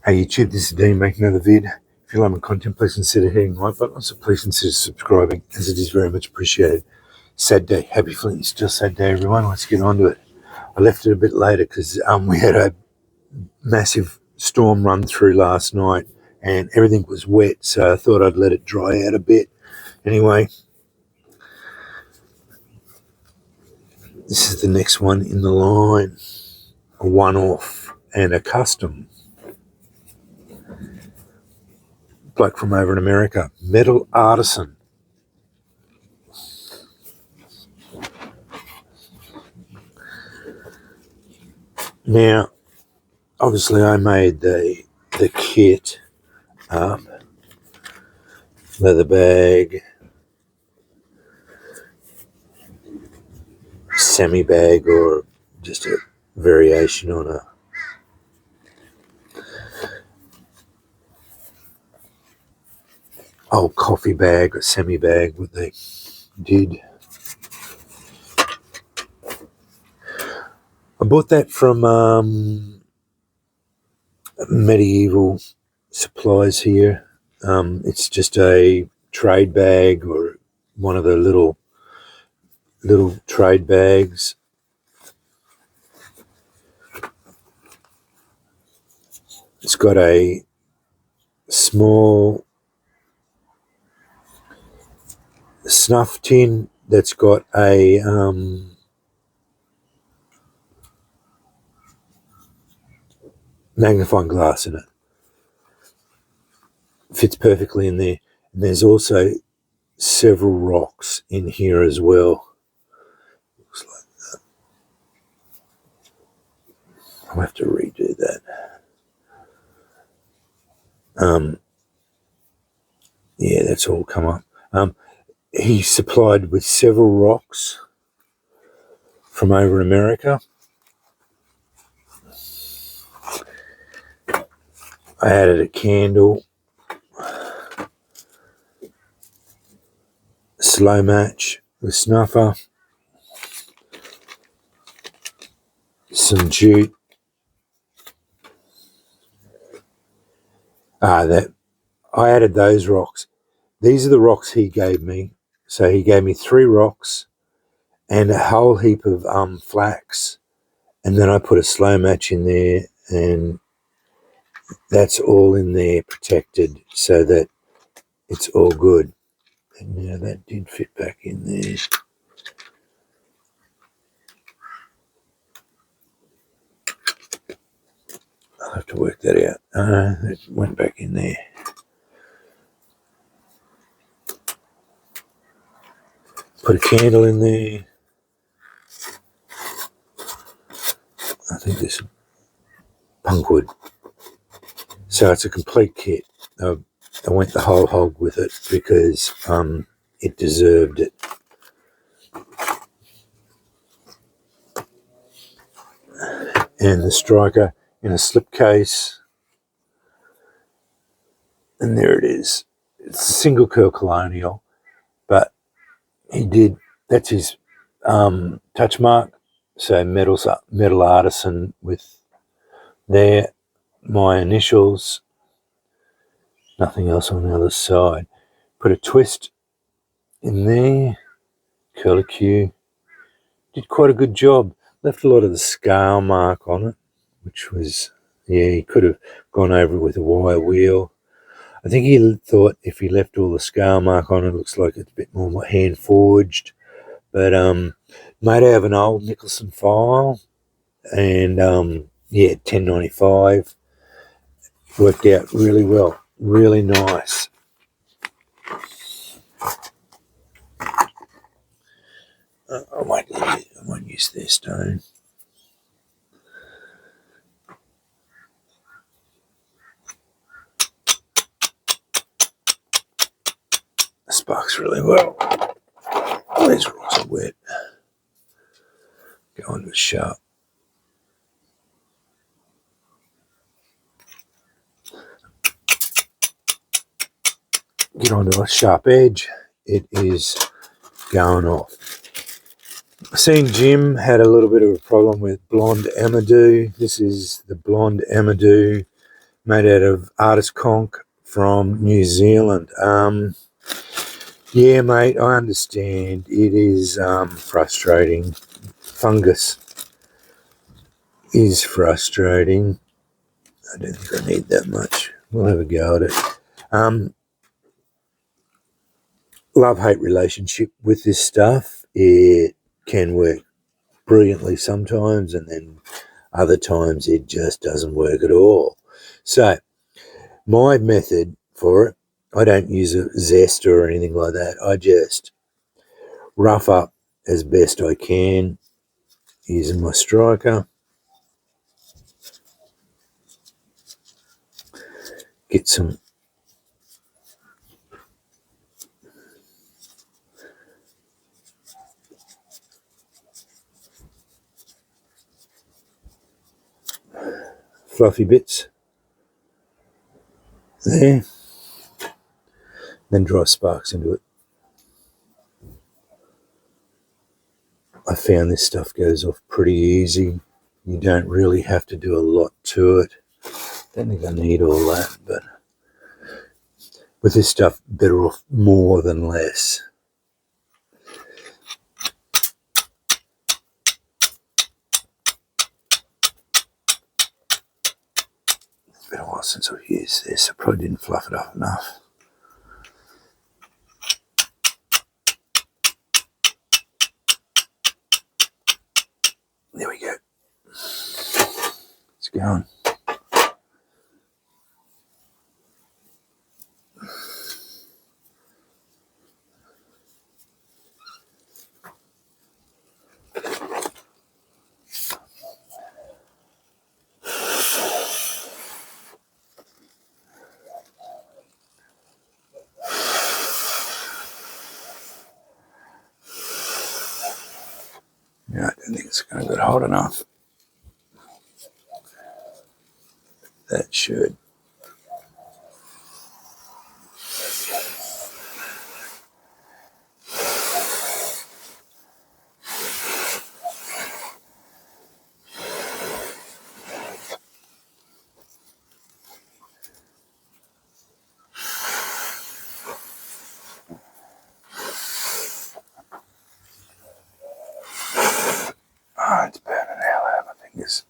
Hey YouTube, this is Dean making another vid. If you like my content, please consider hitting the like button. Also, please consider subscribing, as it is very much appreciated. Saturday, happy Flint and Steel Saturday, everyone. Let's get on to it. I left it a bit later because we had a massive storm run through last night and everything was wet, so I thought I'd let it dry out a bit. Anyway, this is the next one in the line. A one-off and a custom. Bloke from over in America, Metal Artisan. Now, obviously I made the kit up, leather bag, semi bag, or just a variation on a old coffee bag or semi bag, what they did. I bought that from Medieval Supplies here. It's just a trade bag or one of the little trade bags. It's got a small snuff tin that's got a magnifying glass in it. Fits perfectly in there. And there's also several rocks in here as well. Looks like that. I'll have to redo that. Yeah, that's all come up. He supplied with several rocks from over in America. I added a candle, slow match with snuffer, some jute. That I added those rocks. These are the rocks he gave me. So he gave me 3 rocks and a whole heap of flax, and then I put a slow match in there, and that's all in there protected so that it's all good. And now that did fit back in there. I'll have to work that out. It went back in there. Put a candle in there. I think this is punkwood. So it's a complete kit. I went the whole hog with it because it deserved it. And the striker in a slipcase. And there it is. It's a single curl colonial, but he did, that's his touch mark. So Metal Artisan with there, my initials, nothing else on the other side. Put a twist in there, curlicue. Did quite a good job. Left a lot of the scale mark on it, which was, yeah, he could have gone over it with a wire wheel. I think he thought if he left all the scale mark on it, looks like it's a bit more hand forged. But made out of an old Nicholson file, and yeah, 1095. Worked out really well, really nice. I won't use their stone. Sparks really well. Oh, these rocks are wet. Go on to sharp. Get onto a sharp edge. It is going off. I've seen Jim had a little bit of a problem with blond amadou. This is the blond amadou made out of artist conk from New Zealand. Yeah, mate, I understand. It is frustrating. Fungus is frustrating. I don't think I need that much. We'll have a go at it. Love-hate relationship with this stuff. It can work brilliantly sometimes, and then other times it just doesn't work at all. So my method for it, I don't use a zest or anything like that. I just rough up as best I can using my striker. Get some fluffy bits there, then dry sparks into it. I found this stuff goes off pretty easy. You don't really have to do a lot to it. Don't think I need all that, but with this stuff, better off more than less. It's been a while since I've used this. I probably didn't fluff it up enough. There we go. It's going. Yeah, I don't think it's going to get hot enough. That should. Oh, it's burning the hell out of my fingers.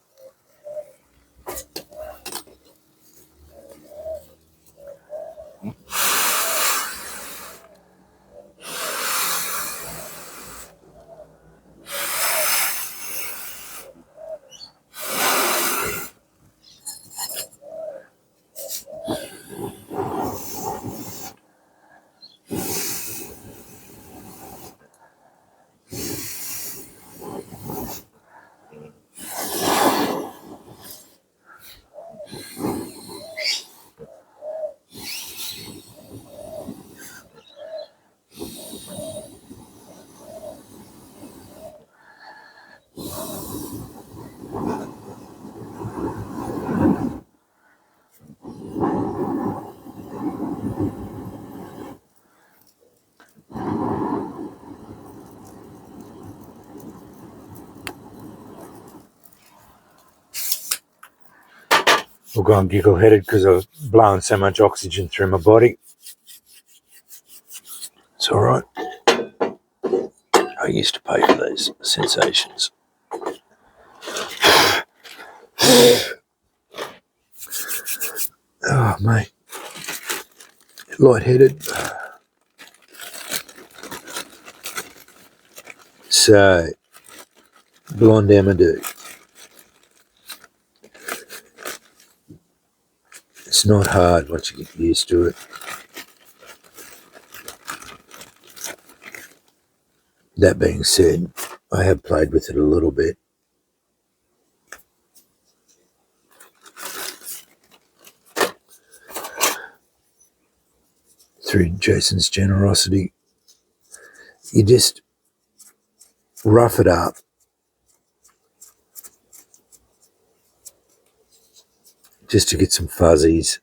I've gone giggle-headed because I've blown so much oxygen through my body. It's all right. I used to pay for these sensations. Oh, mate. Lightheaded. So, blonde amadou. It's not hard once you get used to it. That being said, I have played with it a little bit. Through Jason's generosity. You just rough it up. Just to get some fuzzies.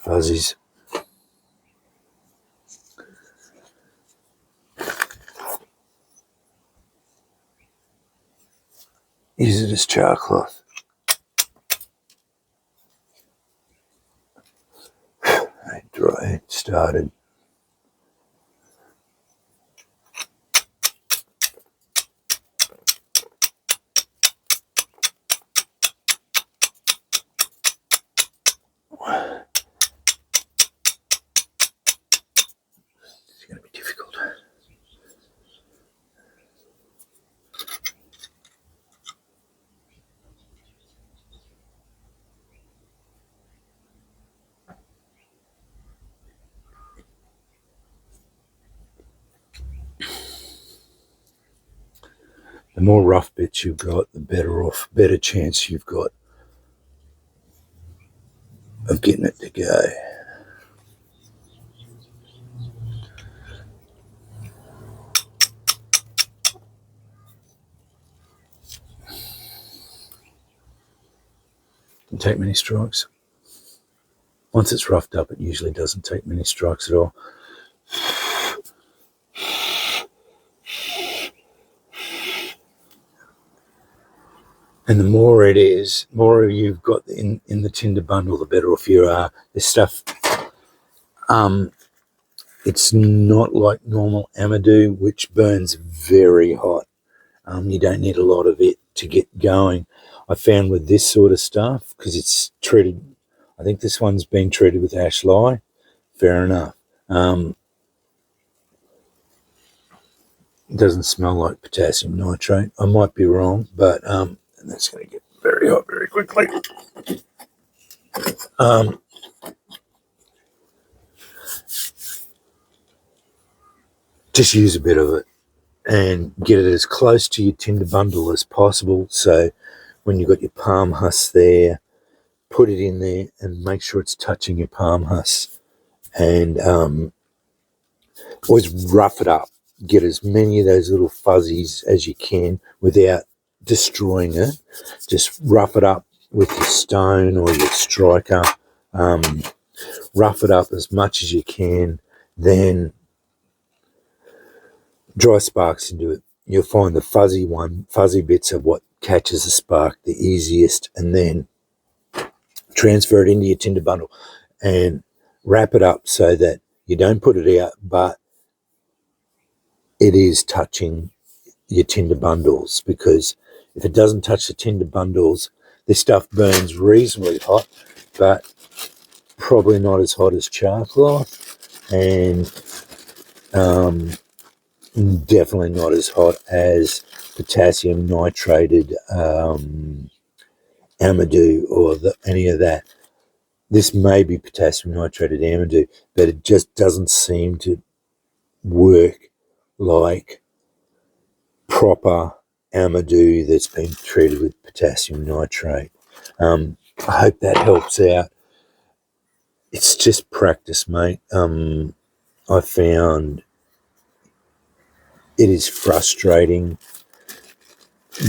fuzzies. Use it as char cloth. Dry it started. It's going to be difficult. The more rough bits you've got, the better chance you've got of getting it to go. Doesn't take many strikes. Once it's roughed up, it usually doesn't take many strikes at all. And the more it is, more you've got in the tinder bundle, the better off you are. This stuff, it's not like normal amadou, which burns very hot. You don't need a lot of it to get going. I found with this sort of stuff, because it's treated, I think this one's been treated with ash lye, fair enough. It doesn't smell like potassium nitrate. I might be wrong, but that's going to get very hot very quickly. Just use a bit of it and get it as close to your tinder bundle as possible. So when you've got your palm husk there, put it in there and make sure it's touching your palm husk. And always rough it up. Get as many of those little fuzzies as you can without destroying it. Just rough it up with your stone or your striker. Rough it up as much as you can. Then dry sparks into it. You'll find the fuzzy bits are what catches the spark the easiest, and then transfer it into your tinder bundle and wrap it up so that you don't put it out, but it is touching your tinder bundles, because if it doesn't touch the tinder bundles, this stuff burns reasonably hot, but probably not as hot as char cloth, and definitely not as hot as potassium nitrated amadou or any of that. This may be potassium nitrated amadou, but it just doesn't seem to work like proper amadou that's been treated with potassium nitrate. I hope that helps out. It's just practice, mate. I found it is frustrating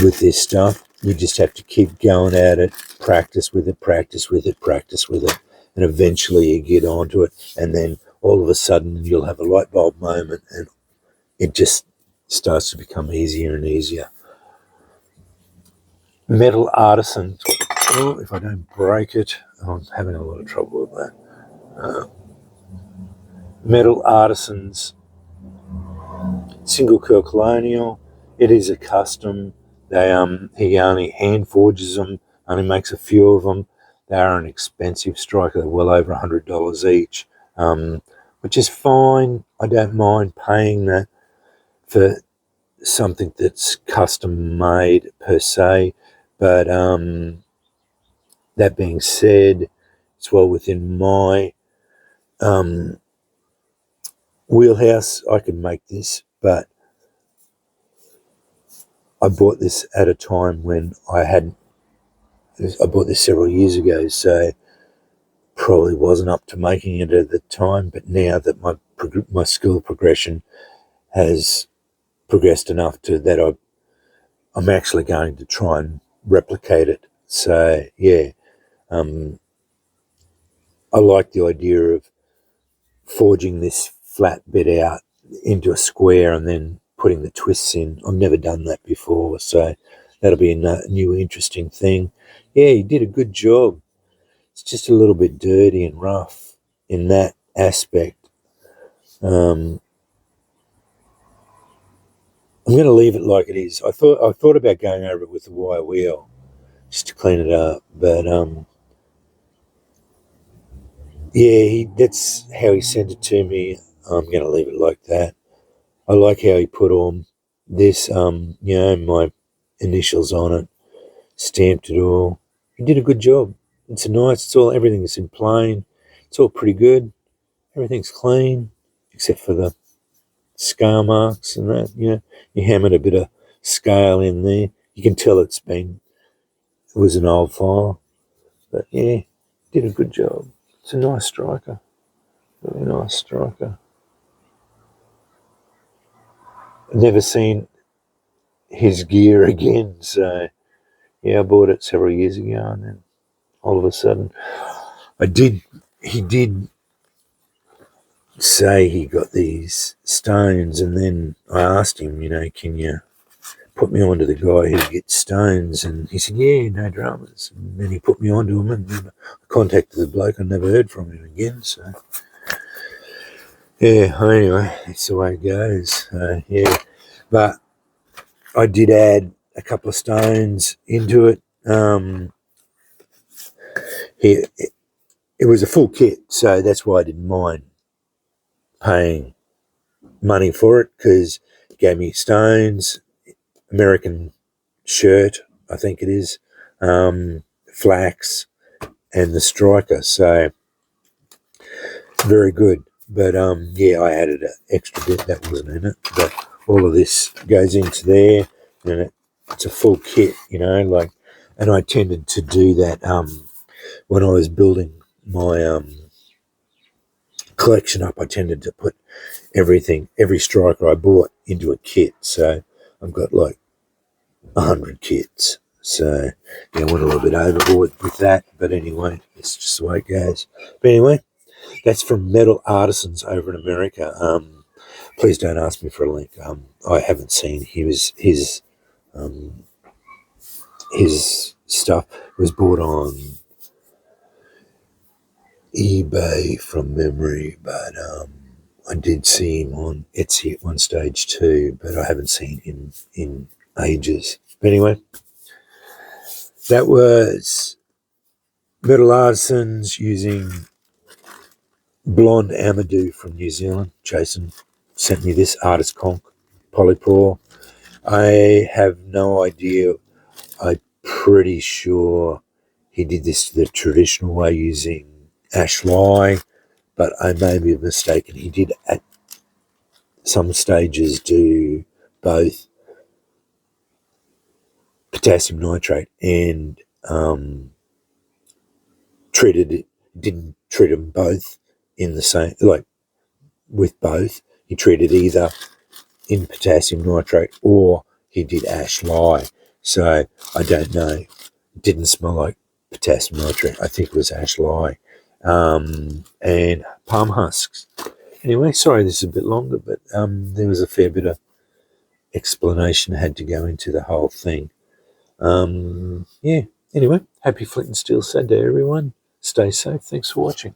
with this stuff. You just have to keep going at it, practice with it, and eventually you get onto it, and then all of a sudden you'll have a light bulb moment and it just starts to become easier and easier. Metal Artisans. Oh, if I don't break it, I'm having a lot of trouble with that. Metal Artisans single curl colonial. It is a custom. He only hand forges them, only makes a few of them. They are an expensive striker. They're well over $100 each, which is fine. I don't mind paying that for something that's custom made per se, but that being said, it's well within my wheelhouse. I can make this, but I bought this at a time when I bought this several years ago, so probably wasn't up to making it at the time, but now that my skill progression has progressed enough to that I'm actually going to try and replicate it. So yeah, I like the idea of forging this flat bit out into a square and then putting the twists in. I've never done that before, so that'll be a new interesting thing. Yeah, he did a good job. It's just a little bit dirty and rough in that aspect. I'm going to leave it like it is. I thought about going over it with the wire wheel just to clean it up, but yeah, that's how he sent it to me. I'm going to leave it like that. I like how he put on this, my initials on it, stamped it all. He did a good job. It's nice. Everything's in plain. It's all pretty good. Everything's clean, except for the scale marks and that. You hammered a bit of scale in there. You can tell it was an old file, but yeah, did a good job. It's a nice striker, really nice striker. Never seen his gear again, so yeah, I bought it several years ago, and then all of a sudden, he did say he got these stones, and then I asked him, can you put me on to the guy who gets stones? And he said, yeah, no dramas. And then he put me on to him, and then I contacted the bloke and never heard from him again. So, yeah, anyway, that's the way it goes. Yeah, but I did add a couple of stones into it. It was a full kit, so that's why I didn't mind paying money for it, because it gave me stones, American shirt, I think it is, flax, and the striker. So very good. But yeah, I added an extra bit that wasn't in it. But all of this goes into there, and it's a full kit, and I tended to do that when I was building my collection up. I tended to put every striker I bought into a kit. So I've got like 100 kits. So yeah, I went a little bit overboard with that, but anyway, it's just the way it goes. But anyway, that's from Metal Artisans over in America. Please don't ask me for a link. I haven't seen his stuff. It was bought on eBay from memory, but I did see him on Etsy at one stage too, but I haven't seen him in ages. But anyway, that was Metal Artisans using blond amadou from New Zealand. Jason sent me this artist conk polypore. I have no idea. I'm pretty sure he did this the traditional way using ash lye, but I may be mistaken. He did at some stages do both potassium nitrate and didn't treat them both in the same, like with both. He treated either in potassium nitrate or he did ash lye. So I don't know. It didn't smell like potassium nitrate. I think it was ash lye. And palm husks. Anyway, sorry this is a bit longer, but there was a fair bit of explanation had to go into the whole thing. Yeah, anyway, happy Flint and Steel Saturday, everyone. Stay safe. Thanks for watching.